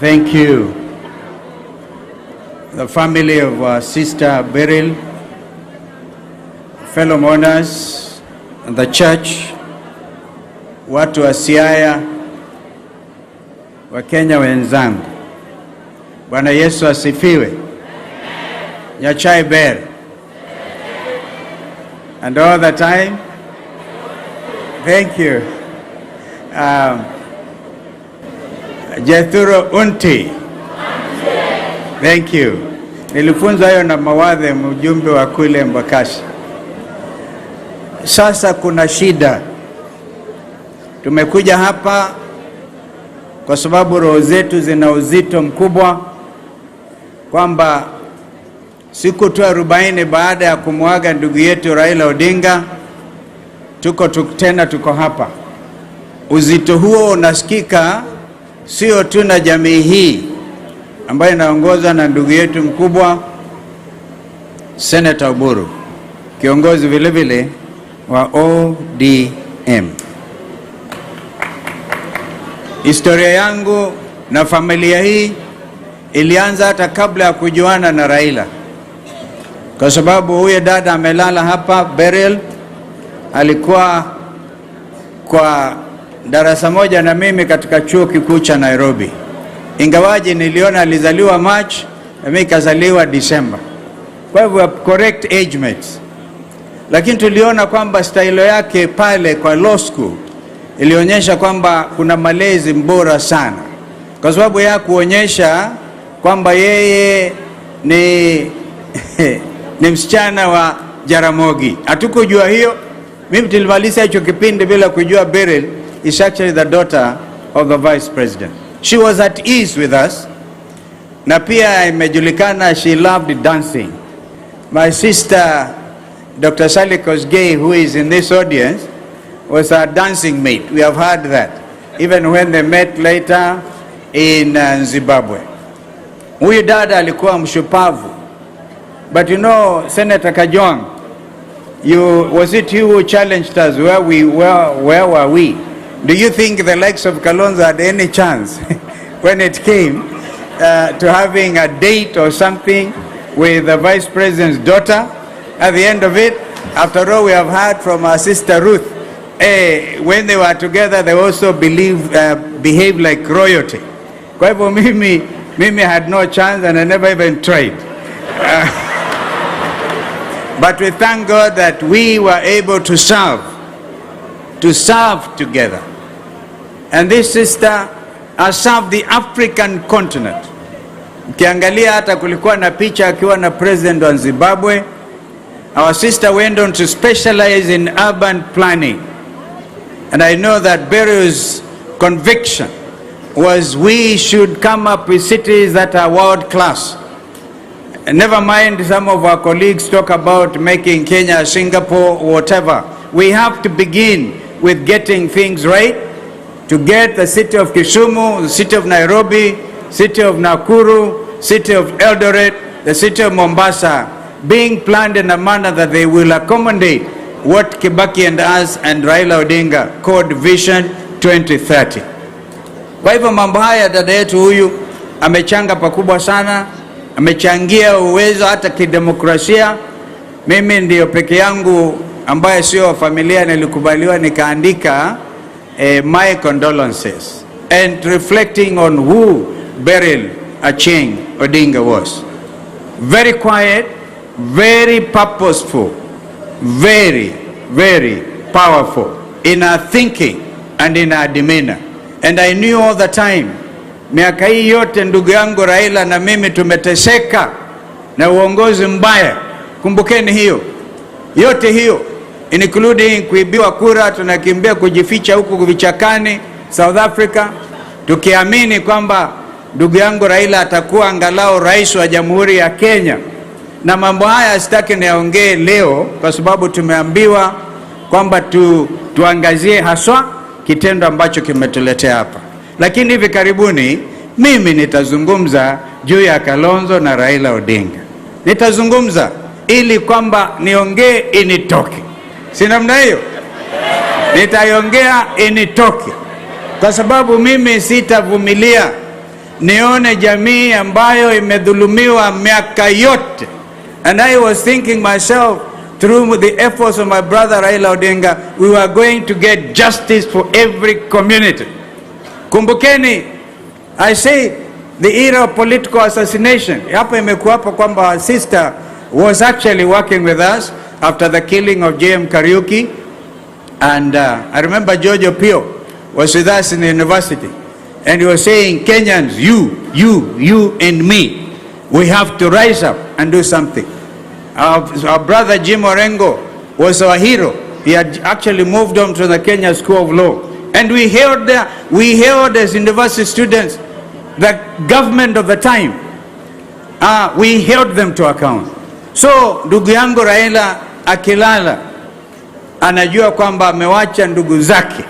Thank you. The family of Sister Beryl, fellow mourners, and the church, watu wa Siaya, wa Kenya wenzangu. Bwana Yesu asifiwe. Nyachai Beryl. And all the time, thank you. Jethuro Unti. Thank you. Nilifunza hayo na Mawadhe, mjumbe wa kule Mbakashi. Sasa kuna shida. Tumekuja hapa kwa sababu roho zetu zina uzito mkubwa kwamba siku tu 40 baada ya kumwaga ndugu yetu Raila Odinga tuko hapa. Uzito huo unasikika sio tu na jamii hii ambayo inaongozwa na ndugu yetu mkubwa Senator Oburu, kiongozi vile vile wa ODM. Historia yangu na familia hii ilianza hata kabla ya kujuana na Raila, kwa sababu huyo dada amelala hapa, Beryl, alikuwa kwa darasa moja na mimi katika chuo kikuu cha Nairobi. Ingawaji niliona alizaliwa March na mimi kazaliwa December. Kwa hivyo correct age mates. Lakini tuliona kwamba style yake pale kwa law school ilionyesha kwamba kuna malezi mbora sana, kwa sababu ya kuonyesha kwamba yeye ni msichana wa Jaramogi. Hatukujua hiyo. Mimi tulimaliza hicho kipindi bila kujua Beryl is actually the daughter of the vice president. She was at ease with us. Na pia imejulikana she loved dancing. My sister Dr. Sally Kosgei, who is in this audience, was a dancing mate. We have heard that even when they met later in Zimbabwe. Huyu dada alikuwa mshupavu. But you know, Senator Kajwang, was it you who challenged us? Where were we? Do you think the likes of Kalonzo had any chance when it came to having a date or something with the vice president's daughter? At the end of it, after all, we have heard from our sister Ruth, when they were together, they also behaved like royalty. Kwa hivyo mimi had no chance and I never even tried. But we thank God that we were able to serve together. And this sister has served the African continent. Ukiangalia hata kulikuwa na picha akiwa na president wa Zimbabwe. Our sister went on to specialize in urban planning. And I know that Beryl's conviction was we should come up with cities that are world class. And never mind some of our colleagues talk about making Kenya, Singapore, whatever. We have to begin with getting things right, to get the city of Kisumu, the city of Nairobi, city of Nakuru, city of Eldoret, the city of Mombasa, being planned in a manner that they will accommodate what Kibaki and us and Raila Odinga called Vision 2030. Kwa hivyo mambo haya dada yetu huyu amechanga pakubwa sana, amechangia uwezo hata kidemokrasia. Mimi ndio peke yangu ambaye sio familia nilikubaliwa nikaandika my condolences and reflecting on who Beryl Acheng Odinga was. Very quiet, very purposeful, very, very powerful in her thinking and in her demeanor. And I knew all the time, miaka hii yote ndugu yangu Raila na mimi tumeteseka na uongozi mbaya. Kumbukeni hiyo. Yote hiyo, including kuibiwa kura, tunakimbia kujificha huku vichakani South Africa, tukiamini kwamba ndugu yangu Raila atakuwa angalau rais wa Jamhuri ya Kenya. Na mambo haya sitaki niongee leo kwa sababu tumeambiwa kwamba tuangazie haswa kitendo ambacho kimetuletea hapa. Lakini hivi karibuni mimi nitazungumza juu ya Kalonzo na Raila Odinga. Nitazungumza ili kwamba niongee initoke. Si namna hiyo? Nitaiongea initoke. Kwa sababu mimi sitavumilia nione jamii ambayo imedhulumiwa miaka yote. And I was thinking myself, through the efforts of my brother Raila Odinga, we were going to get justice for every community. Kumbukeni, I say, the era of political assassination. Hapa imekuwa hapa kwamba our sister was actually working with us after the killing of J.M. Kariuki. And I remember George Opio was with us in the university. And he was saying, Kenyans, you and me, we have to rise up and do something. Our brother Jim Orengo was our hero. He had actually moved on to the Kenya School of Law. And we held as university students, the government of the time, we held them to account. So ndugu yangu Raila akilala, anajua kwamba amewacha ndugu zake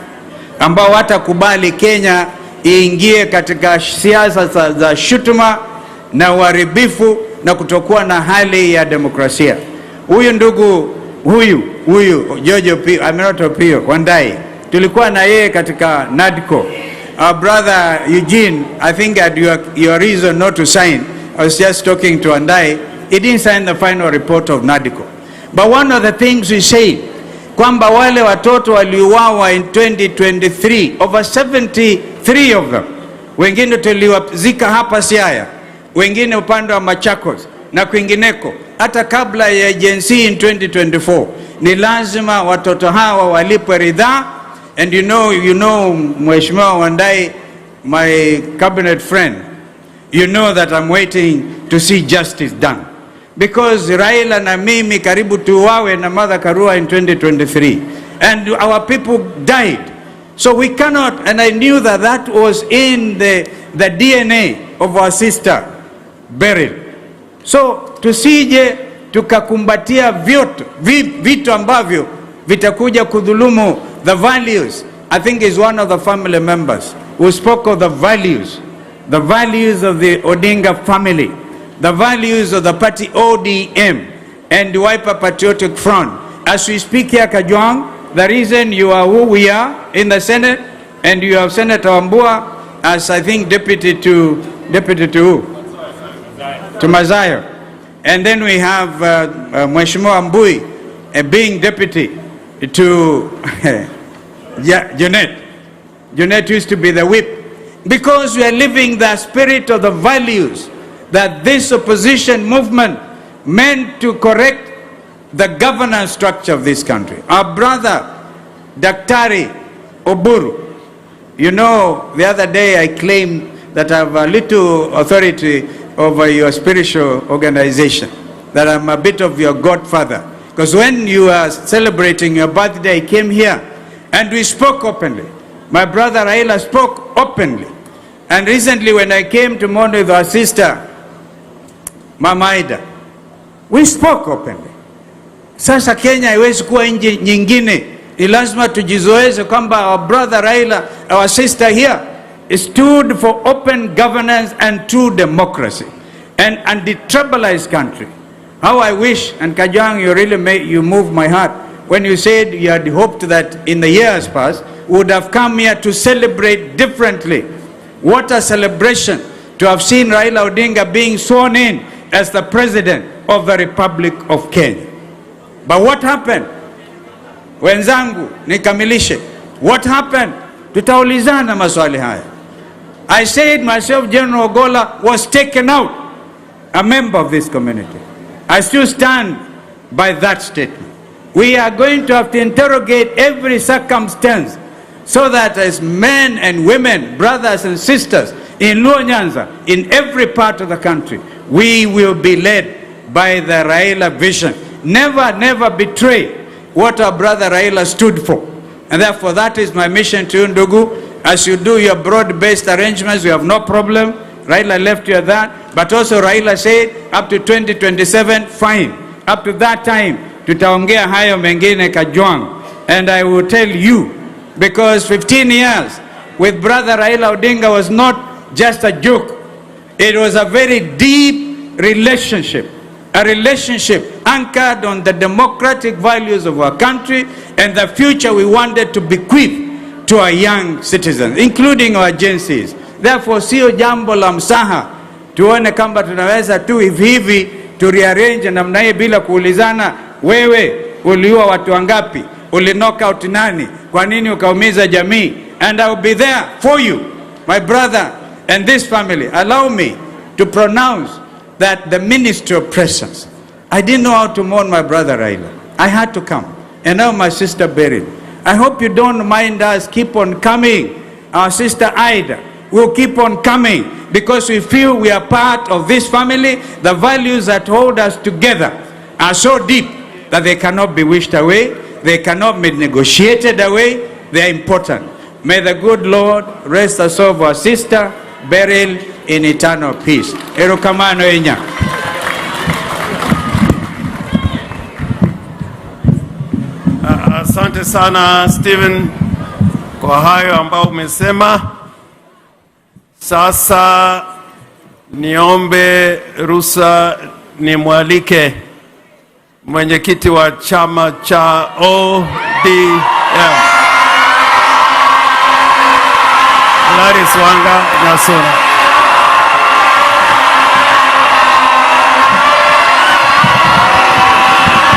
ambao watakubali Kenya iingie katika siasa za shutuma na uharibifu na kutokuwa na hali ya demokrasia. Huyu ndugu huyu George Opio, Aminato Opio Wandai, tulikuwa na yeye katika NADCO. Our brother Eugene, I think had your reason not to sign. I was just talking to Wandai. He didn't sign the final report of NADCO. But one of the things we say, kwamba wale watoto waliuawa in 2023, over 73 of them, wengine tuliwazika hapa Siaya, wengine upande wa Machakos na kwingineko, hata kabla ya agency in 2024, ni lazima watoto hawa walipwe ridhaa. And you know, Mheshimiwa Wandai, my cabinet friend, you know that I'm waiting to see justice done. Because Raila na mimi karibu tuuawe na Mother Karua in 2023. And our people died. So we cannot, and I knew that that was in the DNA of our sister, Beryl. So tusije tukakumbatia vitu ambavyo vitakuja kudhulumu the values. I think is one of the family members who spoke of the values of the Odinga family, the values of the party ODM and the Wiper Patriotic Front. As we speak here, Kajwang, the reason you are who we are in the Senate, and you have Senator Wambua as, I think, deputy to who? To Mazaya. And then we have Mheshimiwa Mbui being deputy to Janet. Janet used to be the whip. Because we are living the spirit of the values that this opposition movement meant to correct the governance structure of this country. Our brother, Daktari Oburu, you know, the other day I claimed that I have a little authority over your spiritual organization, that I'm a bit of your godfather. Because when you are celebrating your birthday, I came here and we spoke openly. My brother Raila spoke openly. And recently when I came to Bondo with our sister, Mama Ida, we spoke openly. Sasa Kenya haiwezi kuwa nchi nyingine. Ni lazima tujizoeze kwamba our brother Raila, our sister here, stood for open governance and true democracy and the tribalized country. How I wish, and Kajang, you really you moved my heart when you said you had hoped that in the years past would have come here to celebrate differently. What a celebration to have seen Raila Odinga being sworn in as the president of the Republic of Kenya. But what happened? Wenzangu, nikamilishe. What happened? Tutaulizana maswali haya. I said myself, General Ogola was taken out, a member of this community. I still stand by that statement. We are going to have to interrogate every circumstance so that as men and women, brothers and sisters in Luo Nyanza, in every part of the country, we will be led by the Raila vision. Never betray what our brother Raila stood for. And therefore that is my mission to you, Ndugu. As you do your broad-based arrangements, we have no problem. Raila left you at that. But also Raila said, up to 2027, fine. Up to that time, tutaongea hayo mengine Kajwang. And I will tell you, because 15 years with brother Raila Odinga was not just a joke. It was a very deep relationship. A relationship anchored on the democratic values of our country and the future we wanted to bequeath to our young citizens, including our agencies. Therefore, sio jambo la msaha tuone kamba tunaweza tu hivi tu rearrange namna hii bila kuulizana, wewe uliua watu wangapi, uli knock out nani, kwa nini ukaumiza jamii? And I will be there for you, my brother and this family. Allow me to pronounce that the ministry of presence. I didn't know how to mourn my brother Raila. I had to come. And now my sister Beryl. I hope you don't mind us keep on coming. Our sister Ida will keep on coming because we feel we are part of this family. The values that hold us together are so deep that they cannot be wished away. They cannot be negotiated away. They are important. May the good Lord rest the soul of our sister Beryl in eternal peace. Erokamano enya. Asante sana Stephen kwa hayo ambao umesema. Sasa niombe ruhusa nimwalike mwenyekiti wa chama cha ODM Gladys Wanga Nyasura.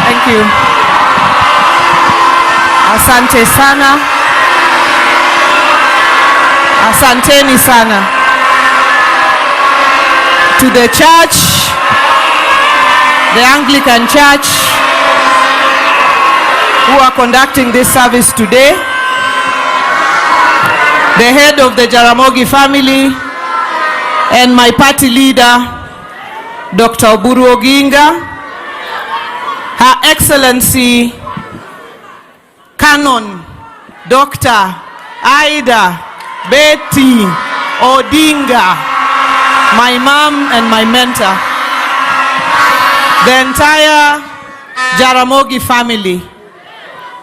Thank you. Asante sana. Asanteni sana. To the church, the Anglican Church, who are conducting this service today, the head of the Jaramogi family, and my party leader, Dr. Oburu Oginga, Her Excellency Canon Dr. Ida Betty Odinga, my mom and my mentor, the entire Jaramogi family,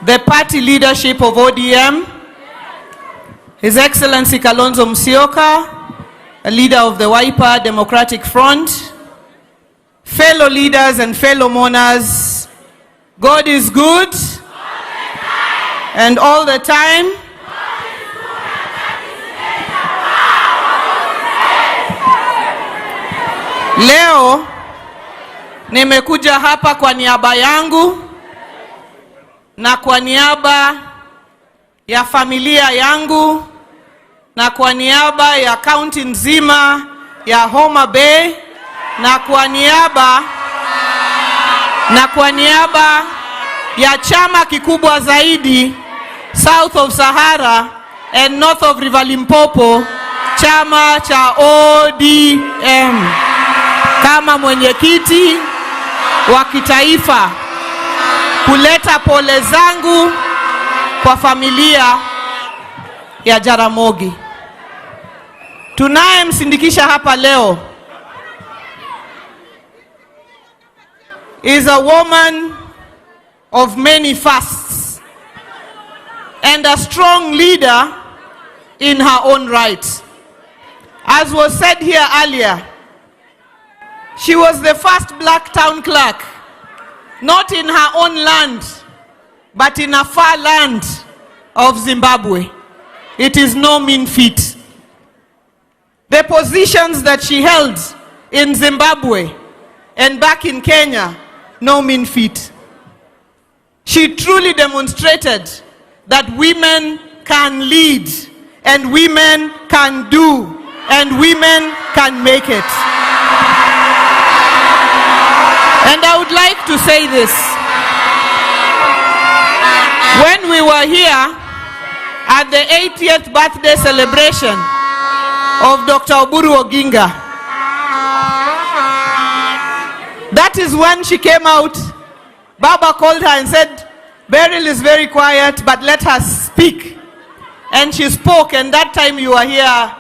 the party leadership of ODM, His Excellency Kalonzo Musyoka, a leader of the Wiper Democratic Front, fellow leaders and fellow mourners, God is good, and all the time. Leo nimekuja hapa kwa niaba yangu na kwa niaba ya familia yangu na kwa niaba ya kaunti nzima ya Homa Bay na kwa niaba ya chama kikubwa zaidi South of Sahara and North of River Limpopo, chama cha ODM, kama mwenyekiti wa kitaifa kuleta pole zangu kwa familia ya Jaramogi. Tunayemsindikisha hapa leo is a woman of many fasts and a strong leader in her own right. As was said here earlier, she was the first black town clerk, not in her own land, but in a far land of Zimbabwe. It is no mean feat. The positions that she held in Zimbabwe and back in Kenya, no mean feat. She truly demonstrated that women can lead, and women can do, and women can make it. And I would like to say this. When we were here at the 80th birthday celebration of Dr. Oburu Oginga, that is when she came out. Baba called her and said, Beryl is very quiet, but let her speak. And she spoke, and that time you were here.